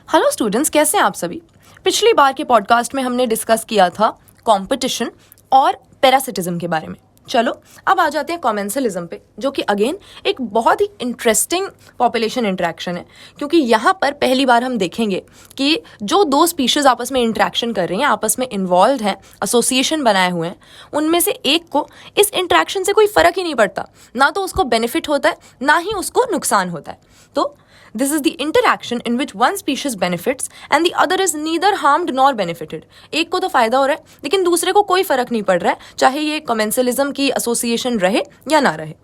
Hello students, कैसे हैं आप सभी। पिछली बार के पॉडकास्ट में हमने डिस्कस किया था कंपटीशन और पैरासिटिज्म के बारे में। चलो अब आ जाते हैं कॉमेंसलिज्म पे, जो कि अगेन एक बहुत ही इंटरेस्टिंग पॉपुलेशन इंटरेक्शन है, क्योंकि यहाँ पर पहली बार हम देखेंगे कि जो दो स्पीशीज आपस में इंटरेक्शन कर रही हैं, आपस में इन्वॉल्व हैं, एसोसिएशन बनाए हुए हैं, उनमें से एक को इस इंटरेक्शन से कोई फर्क ही नहीं पड़ता, ना तो उसको बेनिफिट होता है ना ही उसको नुकसान होता है। तो this is the interaction in which one species benefits and the other is neither harmed nor benefited। एक को तो फायदा हो रहा है लेकिन दूसरे को कोई फर्क नहीं पड़ रहा है, चाहे ये commensalism की एसोसिएशन रहे या ना रहे।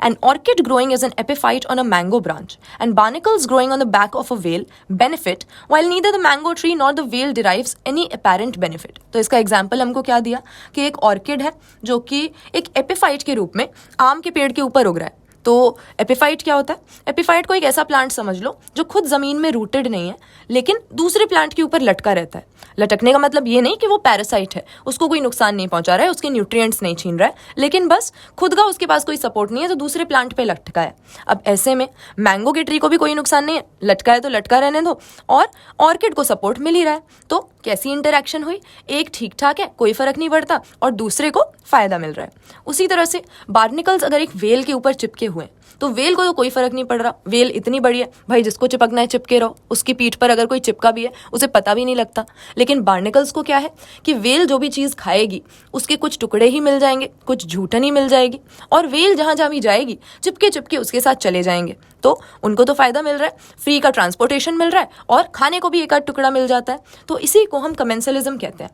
An orchid growing as an epiphyte on a mango branch and barnacles growing on the back of a whale benefit while neither the mango tree nor the whale derives any apparent benefit। तो इसका example हमको क्या दिया कि एक orchid है जो कि एक एपिफाइट के रूप में आम के पेड़ के ऊपर उग रहा है। तो एपिफाइट क्या होता है? एपिफाइट को एक ऐसा प्लांट समझ लो जो खुद ज़मीन में रूटेड नहीं है लेकिन दूसरे प्लांट के ऊपर लटका रहता है। लटकने का मतलब ये नहीं कि वो पैरासाइट है, उसको कोई नुकसान नहीं पहुंचा रहा है, उसके न्यूट्रिएंट्स नहीं छीन रहा है, लेकिन बस खुद का उसके पास कोई सपोर्ट नहीं है तो दूसरे प्लांट पे लटका है। अब ऐसे में मैंगो के ट्री को भी कोई नुकसान नहीं है, लटका है तो लटका रहने दो, और ऑर्किड को सपोर्ट मिल ही रहा है। तो कैसी इंटरेक्शन हुई? एक ठीक ठाक है, कोई फर्क नहीं पड़ता, और दूसरे को फायदा मिल रहा है। उसी तरह से बार्निकल्स अगर एक वेल के ऊपर चिपके हुए तो वेल को तो कोई फर्क नहीं पड़ रहा, वेल इतनी बड़ी है भाई, जिसको चिपकना है चिपके रहो, उसकी पीठ पर अगर कोई चिपका भी है उसे पता भी नहीं लगता। लेकिन बार्निकल्स को क्या है कि वेल जो भी चीज़ खाएगी उसके कुछ टुकड़े ही मिल जाएंगे, कुछ झूठन ही मिल जाएगी, और वेल जहाँ जहाँ भी जाएगी चिपके चिपके उसके साथ चले जाएंगे। तो उनको तो फायदा मिल रहा है, फ्री का ट्रांसपोर्टेशन मिल रहा है और खाने को भी एक आध टुकड़ा मिल जाता है। तो इसी को हम कमेंसलिज्म कहते हैं।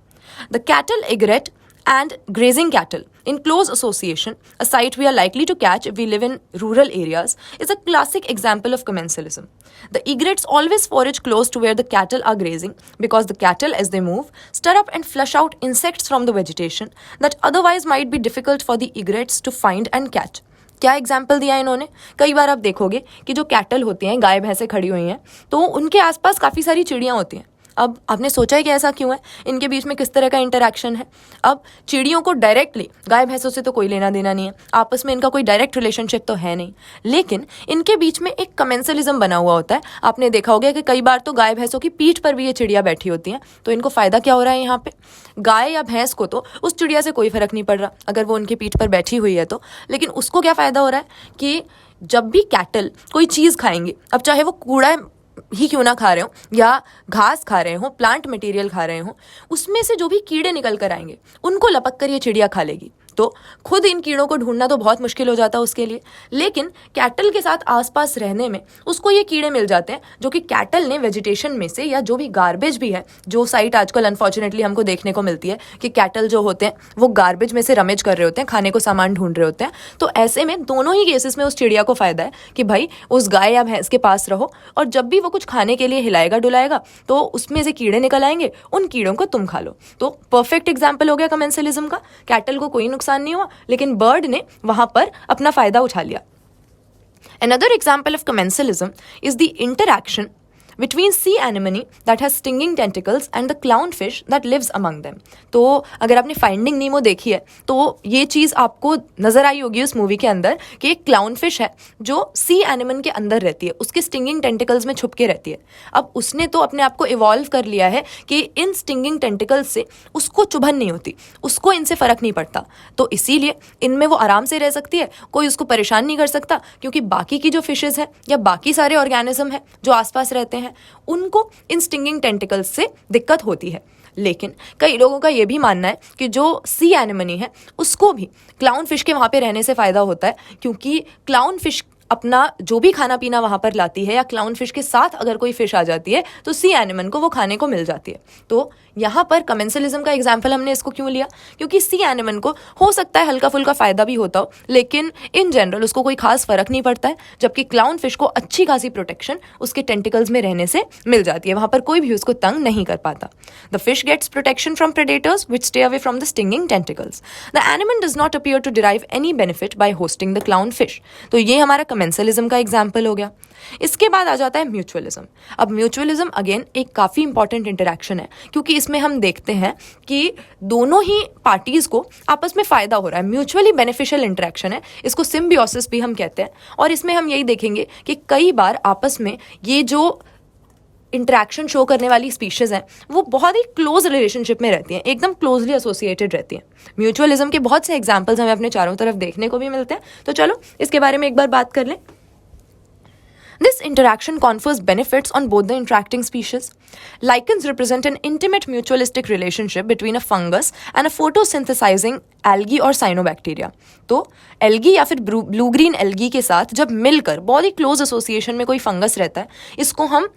The cattle एग्रेट and grazing cattle in close association, a sight we are likely to catch if we live in rural areas, is a classic example of commensalism. The egrets always forage close to where the cattle are grazing because the cattle, as they move, stir up and flush out insects from the vegetation that otherwise might be difficult for the egrets to find and catch. क्या example दिया इन्होंने? कई बार आप देखोगे कि जो cattle होती हैं, गाय भैंसें खड़ी हुई हैं, तो उनके आसपास काफ़ी सारी चिड़ियाँ होती हैं। अब आपने सोचा है कि ऐसा क्यों है, इनके बीच में किस तरह का इंटरेक्शन है? अब चिड़ियों को डायरेक्टली गाय भैंसों से तो कोई लेना देना नहीं है, आपस में इनका कोई डायरेक्ट रिलेशनशिप तो है नहीं, लेकिन इनके बीच में एक कमेंसलिज्म बना हुआ होता है। आपने देखा होगा कि कई बार तो गाय भैंसों की पीठ पर भी ये चिड़िया बैठी होती हैं। तो इनको फ़ायदा क्या हो रहा है यहाँ पे? गाय या भैंस को तो उस चिड़िया से कोई फ़र्क नहीं पड़ रहा अगर वो उनकी पीठ पर बैठी हुई है तो, लेकिन उसको क्या फ़ायदा हो रहा है कि जब भी कैटल कोई चीज़ खाएंगे, अब चाहे वो कूड़ा ही क्यों ना खा रहे हो या घास खा रहे हो, प्लांट मटेरियल खा रहे हो, उसमें से जो भी कीड़े निकल कर आएंगे उनको लपक कर ये चिड़िया खा लेगी। तो खुद इन कीड़ों को ढूंढना तो बहुत मुश्किल हो जाता है उसके लिए, लेकिन कैटल के साथ आसपास रहने में उसको ये कीड़े मिल जाते हैं जो कि कैटल ने वेजिटेशन में से, या जो भी गार्बेज भी है, जो साइट आजकल अनफॉर्चुनेटली हमको देखने को मिलती है कि कैटल जो होते हैं वो गार्बेज में से रमेज कर रहे होते हैं, खाने को सामान ढूंढ रहे होते हैं। तो ऐसे में दोनों ही केसेस में उस चिड़िया को फायदा है कि भाई उस गाय या भैंस के पास रहो, और जब भी वो कुछ खाने के लिए हिलाएगा डुलाएगा तो उसमें से कीड़े निकल आएंगे, उन कीड़ों को तुम खा लो। तो परफेक्ट एग्जाम्पल हो गया कमेंसलिज्म का। कैटल को कोई नुकसान नहीं हुआ लेकिन बर्ड ने वहां पर अपना फायदा उठा लिया। Another example of commensalism is the interaction between sea anemone that has stinging tentacles and the clownfish that lives among them। तो अगर आपने फाइंडिंग नीमो देखी है तो ये चीज़ आपको नज़र आई होगी उस मूवी के अंदर कि एक क्लाउनफिश है जो सी एनिमन के अंदर रहती है, उसके स्टिंगिंग टेंटिकल्स में छुप के रहती है। अब उसने तो अपने आप को इवॉल्व कर लिया है कि इन स्टिंगिंग टेंटिकल्स से उसको चुभन नहीं होती, उसको इनसे फ़र्क नहीं पड़ता, तो इसीलिए इनमें वो आराम से रह सकती है, कोई उसको परेशान नहीं कर सकता, क्योंकि बाकी की जो फिशेज़ हैं या बाकी सारे ऑर्गेनिज्म हैं जो आसपास रहते हैं उनको इन स्टिंगिंग टेंटिकल्स से दिक्कत होती है। लेकिन कई लोगों का ये भी मानना है कि जो सी एनेमनी है उसको भी क्लाउन फिश के वहाँ पे रहने से फ़ायदा होता है, क्योंकि क्लाउन फिश अपना जो भी खाना पीना वहाँ पर लाती है, या क्लाउन फिश के साथ अगर कोई फिश आ जाती है तो सी एनिमन को वो खाने को मिल जाती है। तो यहाँ पर कमेंसलिज्म का एग्जाम्पल हमने इसको क्यों लिया? क्योंकि सी एनिमन को हो सकता है हल्का फुल्का फ़ायदा भी होता हो, लेकिन इन जनरल उसको कोई खास फ़र्क नहीं पड़ता है, जबकि क्लाउन फिश को अच्छी खासी प्रोटेक्शन उसके टेंटिकल्स में रहने से मिल जाती है, वहाँ पर कोई भी उसको तंग नहीं कर पाता। The fish gets protection from predators which stay away from the stinging tentacles. The anemone does not appear to derive any benefit by hosting the clown fish. तो ये हमारा कमेंसलिज्म का एग्जाम्पल हो गया। इसके बाद आ जाता है म्यूचुअलिज्म। अब म्यूचुअलिज्म अगेन एक काफ़ी इंपॉर्टेंट इंटरेक्शन है, क्योंकि इसमें हम देखते हैं कि दोनों ही पार्टीज़ को आपस में फ़ायदा हो रहा है, म्यूचुअली बेनिफिशियल इंटरेक्शन है, इसको सिम्बियोसिस भी हम कहते हैं। और इसमें हम यही देखेंगे कि कई बार आपस में ये जो इंटरेक्शन शो करने वाली स्पीशीज़ हैं वो बहुत ही क्लोज रिलेशनशिप में रहती हैं, एकदम क्लोजली एसोसिएटेड रहती हैं। म्यूचुअलिज्म के बहुत से एग्जाम्पल्स हमें अपने चारों तरफ देखने को भी मिलते हैं। तो चलो इसके बारे में एक बार बात कर लें। This interaction confers benefits on both the interacting species. Lichens represent an intimate mutualistic relationship between a fungus and a photosynthesizing algae और cyanobacteria. तो एल्गी या फिर ब्लू ग्रीन एल्गी के साथ जब मिलकर बहुत ही क्लोज एसोसिएशन में कोई फंगस रहता है, इसको हम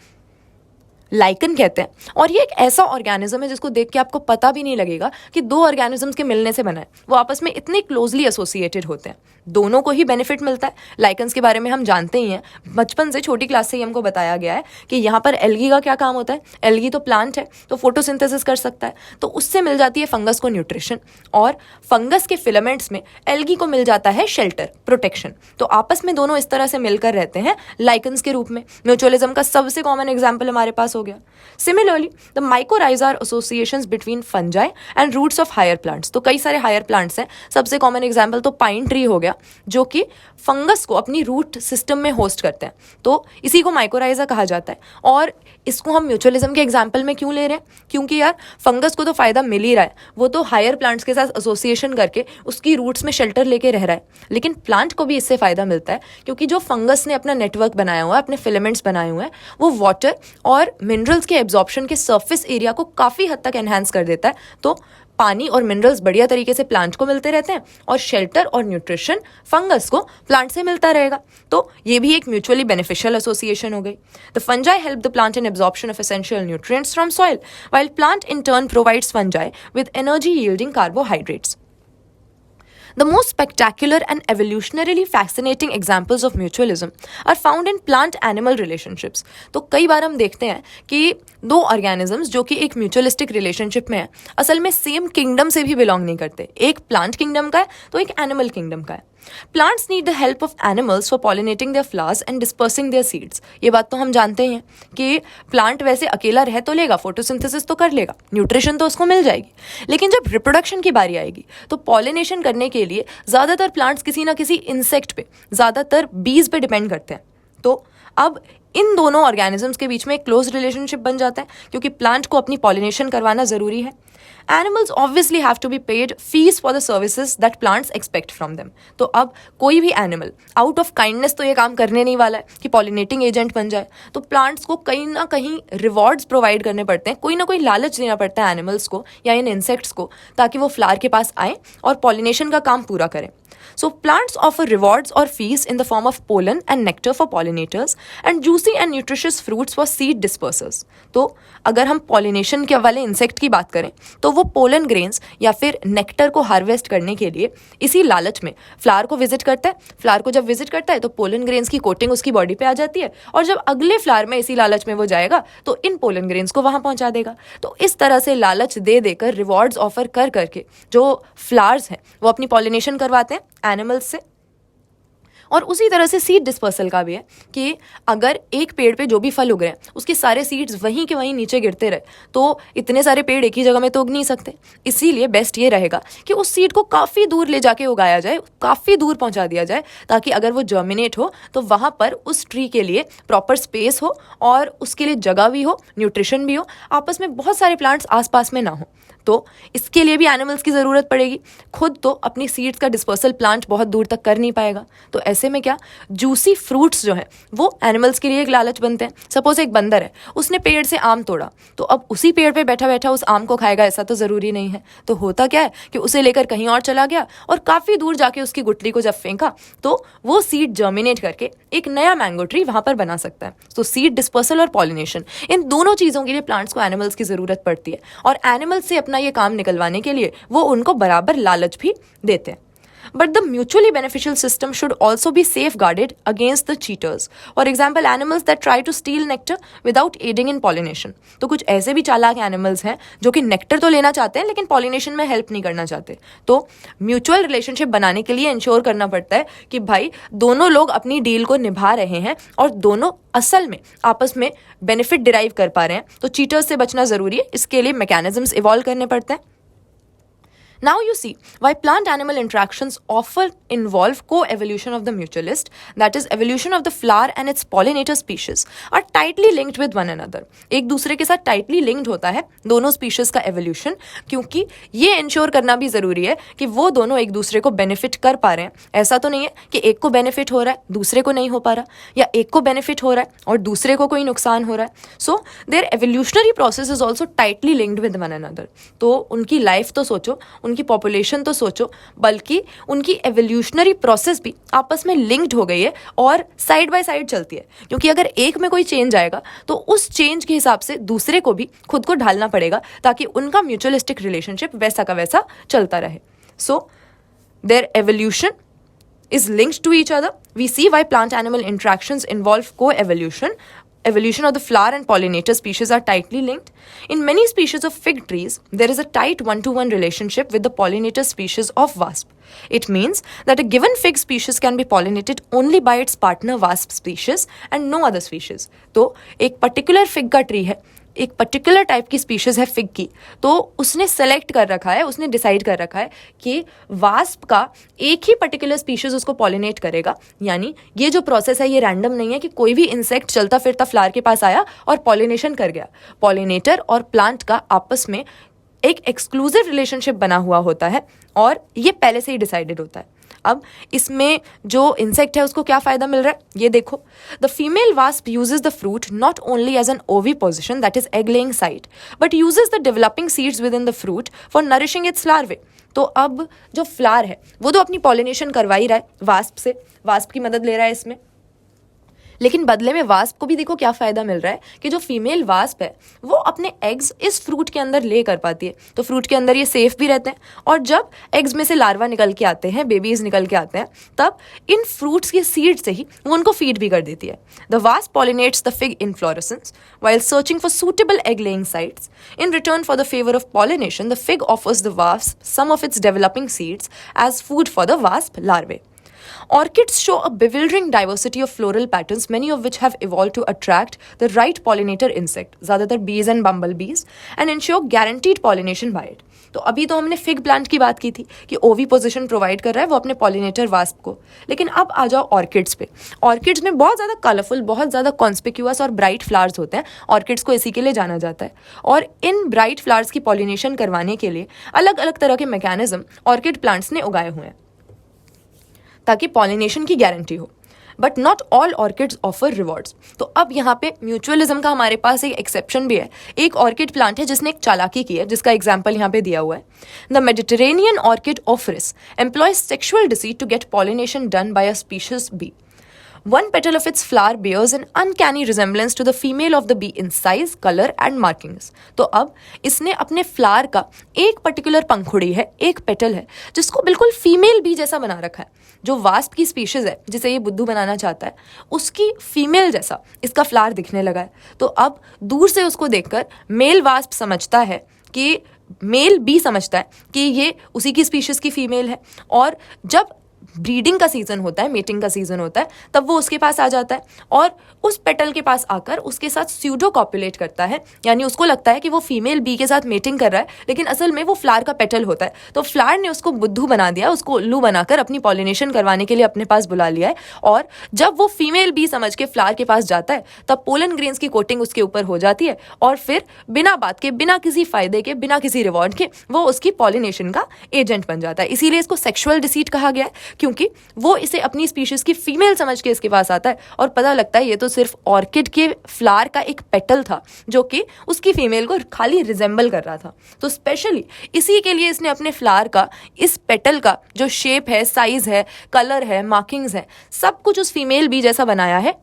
लाइकन कहते हैं। और ये एक ऐसा ऑर्गेनिज्म है जिसको देख के आपको पता भी नहीं लगेगा कि दो ऑर्गेनिजम्स के मिलने से बना है, वो आपस में इतने क्लोजली एसोसिएटेड होते हैं, दोनों को ही बेनिफिट मिलता है। लाइकन्स के बारे में हम जानते ही हैं, बचपन से छोटी क्लास से ही हमको बताया गया है कि यहाँ पर एल्गी का क्या काम होता है। एल्गी तो प्लांट है, तो फोटोसिंथेसिस कर सकता है, तो उससे मिल जाती है फंगस को न्यूट्रिशन, और फंगस के फिलामेंट्स में एल्गी को मिल जाता है शेल्टर, प्रोटेक्शन। तो आपस में दोनों इस तरह से मिलकर रहते हैं लाइकन्स के रूप में। म्यूचुअलिज्म का सबसे कॉमन एग्जाम्पल हमारे पास हो गया। Similarly, the mycorrhiza are associations between fungi and roots of higher plants. तो कई सारे हायर प्लांट्स हैं, सबसे कॉमन एग्जाम्पल तो पाइन ट्री हो गया जो कि फंगस को अपनी रूट सिस्टम में होस्ट करते हैं, तो इसी को माइकोराइजा कहा जाता है। और इसको हम म्यूचुअलिज्म के एग्जाम्पल में क्यों ले रहे हैं, क्योंकि यार फंगस को तो फायदा मिल ही रहा है, वो तो हायर प्लांट्स के साथ एसोसिएशन करके उसकी रूट्स में शेल्टर लेके रह रहा है, लेकिन प्लांट को भी इससे फायदा मिलता है क्योंकि जो फंगस ने अपना नेटवर्क बनाया हुआ है, अपने फिलामेंट्स बनाए हुए हैं, वो वाटर और मिनरल्स के एब्जॉर्प्शन के सरफेस एरिया को काफ़ी हद तक एनहांस कर देता है। तो पानी और मिनरल्स बढ़िया तरीके से प्लांट को मिलते रहते हैं और शेल्टर और न्यूट्रिशन फंगस को प्लांट से मिलता रहेगा। तो ये भी एक म्यूचुअली बेनिफिशियल एसोसिएशन हो गई। The fungi help the plant in absorption of essential nutrients from soil, while plant in turn provides fungi with energy yielding carbohydrates. The most spectacular and evolutionarily fascinating examples of mutualism are found in plant-animal relationships. तो कई बार हम देखते हैं कि दो organisms जो कि एक म्यूचुअलिस्टिक रिलेशनशिप में है, असल में सेम किंगडम से भी बिलोंग नहीं करते। एक प्लांट किंगडम का है तो एक एनिमल किंगडम का है। Plants need the help of animals for pollinating their flowers and dispersing their seeds. ये बात तो हम जानते ही हैं कि प्लांट वैसे अकेला रह तो लेगा, फोटोसिंथेसिस तो कर लेगा, न्यूट्रिशन तो उसको मिल जाएगी, लेकिन जब रिप्रोडक्शन की बारी आएगी तो पॉलिनेशन करने के लिए ज़्यादातर प्लांट्स किसी ना किसी इंसेक्ट पे, ज़्यादातर बीज पे डिपेंड करते हैं। तो अब इन दोनों ऑर्गेनिजम्स के बीच में एक क्लोज रिलेशनशिप बन जाता है क्योंकि प्लांट को अपनी पॉलिनेशन करवाना ज़रूरी है। Animals obviously have to be paid fees for the services that plants expect from them. तो अब कोई भी एनिमल आउट ऑफ काइंडनेस तो ये काम करने नहीं वाला है कि पॉलिनेटिंग एजेंट बन जाए, तो प्लांट्स को कहीं ना कहीं रिवॉर्ड्स प्रोवाइड करने पड़ते हैं, कोई ना कोई लालच देना पड़ता है एनिमल्स को या इन इंसेक्ट्स को, ताकि वो फ्लावर के पास आए और पॉलिनेशन का काम पूरा करें। So plants offer rewards or fees in the form of pollen and nectar for pollinators and juicy and nutritious fruits for seed dispersers. तो अगर हम पॉलिनेशन के वाले इंसेक्ट की बात करें तो वो पोलन ग्रेन्स या फिर नेक्टर को हार्वेस्ट करने के लिए इसी लालच में फ्लावर को विजिट करता है। फ्लावर को जब विजिट करता है तो पोलन ग्रेन्स की कोटिंग उसकी बॉडी पे आ जाती है, और जब अगले फ्लावर में इसी लालच में वो जाएगा तो इन पोलन ग्रेन्स को वहाँ पहुँचा देगा। तो इस तरह से लालच दे देकर, रिवॉर्ड्स ऑफर कर करके जो फ्लावर्स हैं वो अपनी पॉलिनेशन करवाते हैं एनिमल्स से। और उसी तरह से सीड डिस्पर्सल का भी है कि अगर एक पेड़ पे जो भी फल उग रहे हैं उसके सारे सीड्स वहीं के वहीं नीचे गिरते रहे तो इतने सारे पेड़ एक ही जगह में तो उग नहीं सकते। इसीलिए बेस्ट ये रहेगा कि उस सीड को काफ़ी दूर ले जाके उगाया जाए, काफ़ी दूर पहुंचा दिया जाए, ताकि अगर वो जर्मिनेट हो तो वहाँ पर उस ट्री के लिए प्रॉपर स्पेस हो और उसके लिए जगह भी हो, न्यूट्रिशन भी हो, आपस में बहुत सारे प्लांट्स आसपास में ना हो। तो इसके लिए भी एनिमल्स की ज़रूरत पड़ेगी। खुद तो अपनी सीड्स का डिस्पर्सल प्लांट बहुत दूर तक कर नहीं पाएगा, तो ऐसे में क्या, जूसी फ्रूट्स जो हैं वो एनिमल्स के लिए एक लालच बनते हैं। सपोज एक बंदर है, उसने पेड़ से आम तोड़ा, तो अब उसी पेड़ पे बैठा बैठा उस आम को खाएगा ऐसा तो ज़रूरी नहीं है। तो होता क्या है कि उसे लेकर कहीं और चला गया और काफ़ी दूर जाके उसकी गुठली को जब फेंका तो वो सीड जर्मिनेट करके एक नया मैंगो ट्री वहाँ पर बना सकता है। तो सीड डिस्पर्सल और पॉलिनेशन, इन दोनों चीज़ों के लिए प्लांट्स को एनिमल्स की ज़रूरत पड़ती है, और एनिमल्स से अपना ये काम निकलवाने के लिए वो उनको बराबर लालच भी देते हैं। But the mutually beneficial system should also be safeguarded against the cheaters. For example, animals that try to steal nectar without aiding in pollination. तो कुछ ऐसे भी चालाक एनिमल्स हैं जो कि नेक्टर तो लेना चाहते हैं लेकिन पॉलिनेशन में हेल्प नहीं करना चाहते। तो म्यूचुअल रिलेशनशिप बनाने के लिए इंश्योर करना पड़ता है कि भाई दोनों लोग अपनी डील को निभा रहे हैं और दोनों असल में आपस में बेनिफिट डिराइव कर पा रहे हैं। तो चीटर्स से बचना ज़रूरी है, इसके लिए मैकेनिज्म्स इवॉल्व करने पड़ते हैं। Now you see why plant-animal interactions often involve co-evolution of the mutualist, that is evolution of the flower and its pollinator species are tightly linked with one another. एक दूसरे के साथ tightly linked होता है दोनों species का evolution, क्योंकि ये ensure करना भी ज़रूरी है कि वो दोनों एक दूसरे को benefit कर पा रहे हैं. ऐसा तो नहीं है कि एक को benefit हो रहा है दूसरे को नहीं हो पा रहा, या एक को benefit हो रहा है और दूसरे को कोई नुकसान हो रहा है. So their evolutionary process is also tightly linked with one another. तो उनकी life तो सोचो, उनकी पॉपुलेशन तो सोचो, बल्कि उनकी एवोल्यूशनरी प्रोसेस भी आपस में लिंक्ड हो गई है और साइड बाय साइड चलती है. क्योंकि अगर एक में कोई चेंज आएगा तो उस चेंज के हिसाब से दूसरे को भी खुद को ढालना पड़ेगा ताकि उनका म्यूचुअलिस्टिक रिलेशनशिप वैसा का वैसा चलता रहे. So there evolution is linked to each other. We see why plant-animal interactions involve co-evolution. Evolution of the flower and pollinator species are tightly linked. In many species of fig trees, there is a tight one-to-one relationship with the pollinator species of wasp. It means that a given fig species can be pollinated only by its partner wasp species and no other species. तो एक particular fig का tree है, एक particular type की species है fig की, तो उसने सेलेक्ट कर रखा है, उसने डिसाइड कर रखा है कि वास्प का एक ही पर्टिकुलर स्पीशीज उसको पॉलिनेट करेगा. यानी ये जो प्रोसेस है ये रैंडम नहीं है कि कोई भी इंसेक्ट चलता फिरता फ्लावर के पास आया और पॉलिनेशन कर गया. पॉलिनेटर और प्लांट का आपस में एक एक्सक्लूसिव रिलेशनशिप बना हुआ होता है और ये पहले से ही डिसाइडेड होता है. अब इसमें जो इंसेक्ट है उसको क्या फ़ायदा मिल रहा है ये देखो. The female wasp uses the fruit not only as an oviposition, that is egg laying site, but uses the developing seeds within the fruit for nourishing its larvae. तो अब जो फ्लावर है वो तो अपनी pollination करवा ही रहा है वास्प से, वास्प की मदद ले रहा है इसमें, लेकिन बदले में वास्प को भी देखो क्या फ़ायदा मिल रहा है कि जो फीमेल वास्प है वो अपने एग्स इस फ्रूट के अंदर ले कर पाती है. तो फ्रूट के अंदर ये सेफ भी रहते हैं और जब एग्स में से लार्वा निकल के आते हैं, बेबीज निकल के आते हैं, तब इन फ्रूट्स के सीड से ही वो उनको फीड भी कर देती है. The wasp pollinates the fig inflorescence while searching for suitable egg laying sites. In return for the favor of pollination, the fig offers the wasp some of its developing seeds as food for the wasp larvae. Orchids show a bewildering diversity of floral patterns, many of which have evolved to attract the right pollinator insect, ज़्यादातर bees and bumblebees, and ensure guaranteed pollination by it. तो अभी तो हमने fig plant की बात की थी कि ओवी पोजीशन प्रोवाइड कर रहा है वो अपने पॉलिनेटर वास्प को, लेकिन अब आ जाओ ऑर्किड्स पे. ऑर्किड्स में बहुत ज़्यादा कलरफुल, बहुत ज़्यादा कॉन्स्पिक्यूअस और ब्राइट फ्लावर्स होते हैं. ऑर्किड्स को इसी के लिए जाना जाता है और इन ब्राइट फ्लावर्स की पॉलिनेशन करवाने के लिए अलग अलग तरह के मैकेनिज्म ऑर्किड प्लांट्स ने उगाए हुए हैं ताकि पॉलिनेशन की गारंटी हो. But not all orchids offer rewards. तो अब यहाँ पे म्यूचुअलिज्म का हमारे पास एक एक्सेप्शन भी है. एक ऑर्किड प्लांट है जिसने एक चालाकी की है, जिसका एग्जाम्पल यहाँ पे दिया हुआ है. The Mediterranean orchid Ophrys employs sexual deceit to get pollination done by a species bee. One petal of its flower bears an uncanny resemblance to the female of the bee in size, color and markings. तो अब इसने अपने flower का एक particular पंखुड़ी है, एक petal है, जिसको बिल्कुल फीमेल बी जैसा बना रखा है. जो वास्प की स्पीशीज है जिसे ये बुद्धू बनाना चाहता है, उसकी फीमेल जैसा इसका फ्लावर दिखने लगा है. तो अब दूर से उसको देखकर मेल वास्प समझता है कि मेल बी समझता है कि ये उसी की स्पीशीज की फीमेल है, और जब ब्रीडिंग का सीजन होता है, मेटिंग का सीजन होता है, तब वो उसके पास आ जाता है और उस पेटल के पास आकर उसके साथ स्यूडो कॉपुलेट करता है. यानी उसको लगता है कि वो फीमेल बी के साथ मेटिंग कर रहा है, लेकिन असल में वो फ्लावर का पेटल होता है. तो फ्लावर ने उसको बुद्धू बना दिया, उसको उल्लू बनाकर अपनी पॉलिनेशन करवाने के लिए अपने पास बुला लिया है. और जब वो फीमेल बी समझ के फ्लावर के पास जाता है तब पोलन ग्रेन्स की कोटिंग उसके ऊपर हो जाती है और फिर बिना बात के, बिना किसी फायदे के, बिना किसी रिवॉर्ड के वो उसकी पॉलिनेशन का एजेंट बन जाता है. इसीलिए इसको सेक्सुअल डिसीट कहा गया है, क्योंकि वो इसे अपनी स्पीशीज की फीमेल समझ के इसके पास आता है और पता लगता है ये तो सिर्फ ऑर्किड के फ्लावर का एक पेटल था जो कि उसकी फीमेल को खाली रिजेंबल कर रहा था. तो स्पेशली इसी के लिए इसने अपने फ्लावर का इस पेटल का जो शेप है, साइज है, कलर है, मार्किंग्स है, सब कुछ उस फीमेल बी जैसा बनाया है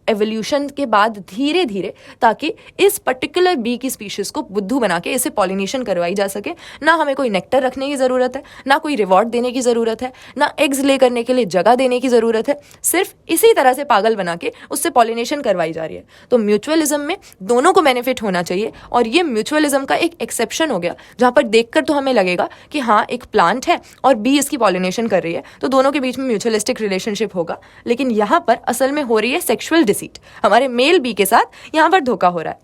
एवोल्यूशन के बाद धीरे धीरे, ताकि इस पर्टिकुलर बी की स्पीशीज को बुद्धू बना के इसे पॉलिनेशन करवाई जा सके. ना हमें कोई नेक्टर रखने की ज़रूरत है, ना कोई रिवॉर्ड देने की ज़रूरत है, ना एग्स ले करने के लिए जगह देने की ज़रूरत है. सिर्फ इसी तरह से पागल बना के उससे पॉलिनेशन करवाई जा रही है. तो म्यूचुअलिज्म में दोनों को बेनिफिट होना चाहिए और ये म्यूचुअलिज्म का एक एक्सेप्शन हो गया, जहाँ पर देखकर तो हमें लगेगा कि हाँ एक प्लांट है और बी इसकी पॉलिनेशन कर रही है तो दोनों के बीच में म्यूचुअलिस्टिक रिलेशनशिप होगा, लेकिन यहाँ पर असल में हो रही है सेक्शुअल डिसीट. हमारे मेल बी के साथ यहाँ पर धोखा हो रहा है.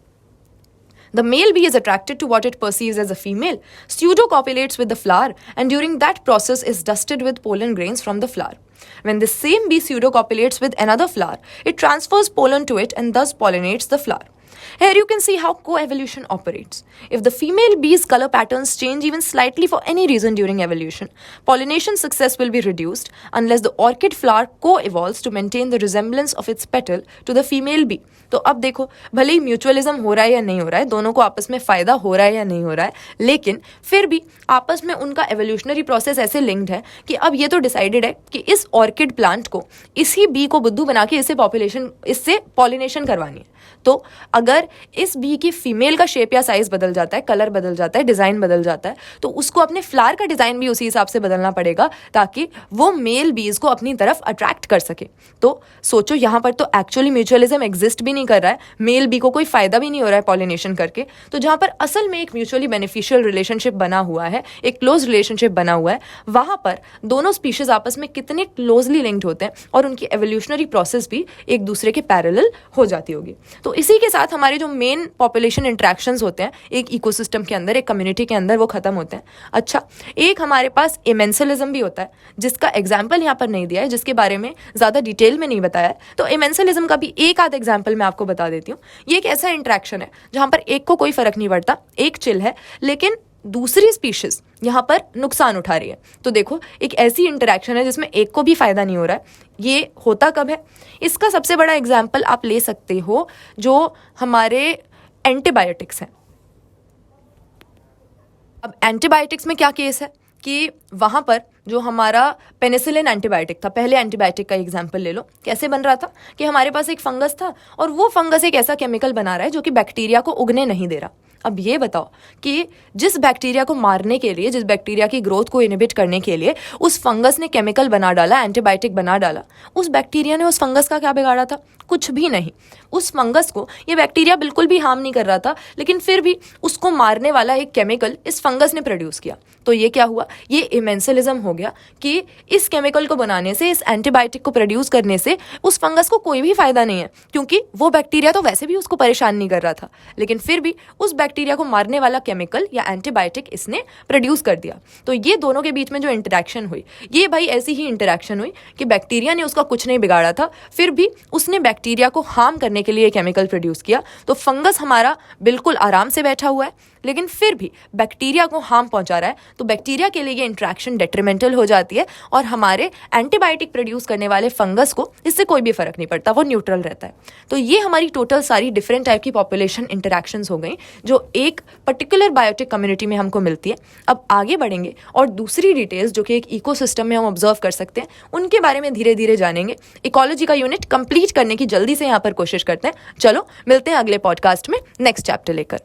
The male bee is attracted to what it perceives as a female, pseudocopulates with the flower, and during that process is dusted with pollen grains from the flower. When the same bee pseudocopulates with another flower, it transfers pollen to it and thus pollinates the flower. Here you can see how co-evolution operates. If the female bee's color patterns change even slightly for any reason during evolution, pollination success will be reduced unless the orchid flower co-evolves to maintain the resemblance of its petal to the female bee. तो अब देखो, भले ही mutualism हो रहा है या नहीं हो रहा है, दोनों को आपस में फ़ायदा हो रहा है या नहीं हो रहा है, लेकिन फिर भी आपस में उनका एवोल्यूशनरी प्रोसेस ऐसे लिंक्ड है कि अब ये तो डिसाइडेड है कि इस ऑर्किड प्लांट को, इसी बी को बुद्धू बना के इससे पॉलिनेशन करवानी है। तो अगर इस बी की फीमेल का शेप या साइज बदल जाता है, कलर बदल जाता है, डिज़ाइन बदल जाता है, तो उसको अपने फ्लावर का डिज़ाइन भी उसी हिसाब से बदलना पड़ेगा ताकि वो मेल बीज को अपनी तरफ अट्रैक्ट कर सके। तो सोचो, यहाँ पर तो एक्चुअली म्यूचुअलिज्म एग्जिस्ट भी नहीं कर रहा है, मेल बी को कोई फ़ायदा भी नहीं हो रहा है पॉलिनेशन करके। तो जहाँ पर असल में एक म्यूचुअली बेनिफिशियल रिलेशनशिप बना हुआ है, एक क्लोज रिलेशनशिप बना हुआ है, वहाँ पर दोनों स्पीशीज़ आपस में कितने क्लोजली लिंक्ड होते हैं और उनकी एवोल्यूशनरी प्रोसेस भी एक दूसरे के पैरेलल हो जाती होगी। तो इसी के साथ हमारे जो मेन पॉपुलेशन इंट्रैक्शंस होते हैं एक इकोसिस्टम के अंदर, एक कम्युनिटी के अंदर, वो खत्म होते हैं। अच्छा, एक हमारे पास इमेंसलिज्म भी होता है जिसका एग्जाम्पल यहाँ पर नहीं दिया है, जिसके बारे में ज़्यादा डिटेल में नहीं बताया है। तो इमेंसलिज्म का भी एक आध एग्जाम्पल मैं आपको बता देती हूँ। ये एक ऐसा इंट्रैक्शन है जहाँ पर एक को कोई फर्क नहीं पड़ता, एक चिल है, लेकिन दूसरी स्पीशीज यहाँ पर नुकसान उठा रही है। तो देखो, एक ऐसी इंटरेक्शन है जिसमें एक को भी फायदा नहीं हो रहा है। ये होता कब है? इसका सबसे बड़ा एग्जाम्पल आप ले सकते हो जो हमारे एंटीबायोटिक्स हैं। अब एंटीबायोटिक्स में क्या केस है कि वहाँ पर जो हमारा पेनिसिलिन एंटीबायोटिक था, पहले एंटीबायोटिक का एग्जाम्पल ले लो, कैसे बन रहा था कि हमारे पास एक फंगस था और वो फंगस एक ऐसा केमिकल बना रहा है जो कि बैक्टीरिया को उगने नहीं दे रहा। अब ये बताओ कि जिस बैक्टीरिया को मारने के लिए, जिस बैक्टीरिया की ग्रोथ को इनहिबिट करने के लिए उस फंगस ने केमिकल बना डाला, एंटीबायोटिक बना डाला, उस बैक्टीरिया ने उस फंगस का क्या बिगाड़ा था? कुछ भी नहीं। उस फंगस को ये बैक्टीरिया बिल्कुल भी हार्म नहीं कर रहा था, लेकिन फिर भी उसको मारने वाला एक केमिकल इस फंगस ने प्रोड्यूस किया। तो ये क्या हुआ? ये इमेंसलिज्म हो गया कि इस केमिकल को बनाने से, इस एंटीबायोटिक को प्रोड्यूस करने से उस फंगस को कोई भी फायदा नहीं है, क्योंकि वो बैक्टीरिया तो वैसे भी उसको परेशान नहीं कर रहा था, लेकिन फिर भी उस बैक्टीरिया को मारने वाला केमिकल या एंटीबायोटिक इसने प्रोड्यूस कर दिया। तो ये दोनों के बीच में जो इंटरेक्शन हुई, ये भाई ऐसी ही इंटरेक्शन हुई कि बैक्टीरिया ने उसका कुछ नहीं बिगाड़ा था, फिर भी उसने बैक्टीरिया को हार्म करने के लिए केमिकल प्रोड्यूस किया। तो फंगस हमारा बिल्कुल आराम से बैठा हुआ है, लेकिन फिर भी बैक्टीरिया को हार्म पहुंचा रहा है। तो बैक्टीरिया के लिए ये इंट्रैक्शन डेट्रीमेंटल हो जाती है और हमारे एंटीबायोटिक प्रोड्यूस करने वाले फंगस को इससे कोई भी फर्क नहीं पड़ता, वो न्यूट्रल रहता है। तो ये हमारी टोटल सारी डिफरेंट टाइप की पॉपुलेशन इंटरैक्शंस हो गई जो एक पर्टिकुलर बायोटिक कम्युनिटी में हमको मिलती है। अब आगे बढ़ेंगे और दूसरी डिटेल्स जो कि एक इकोसिस्टम में हम ऑब्जर्व कर सकते हैं उनके बारे में धीरे धीरे जानेंगे। इकोलॉजी का यूनिट कंप्लीट करने की जल्दी से यहाँ पर कोशिश करते हैं। चलो मिलते हैं अगले पॉडकास्ट में नेक्स्ट चैप्टर लेकर।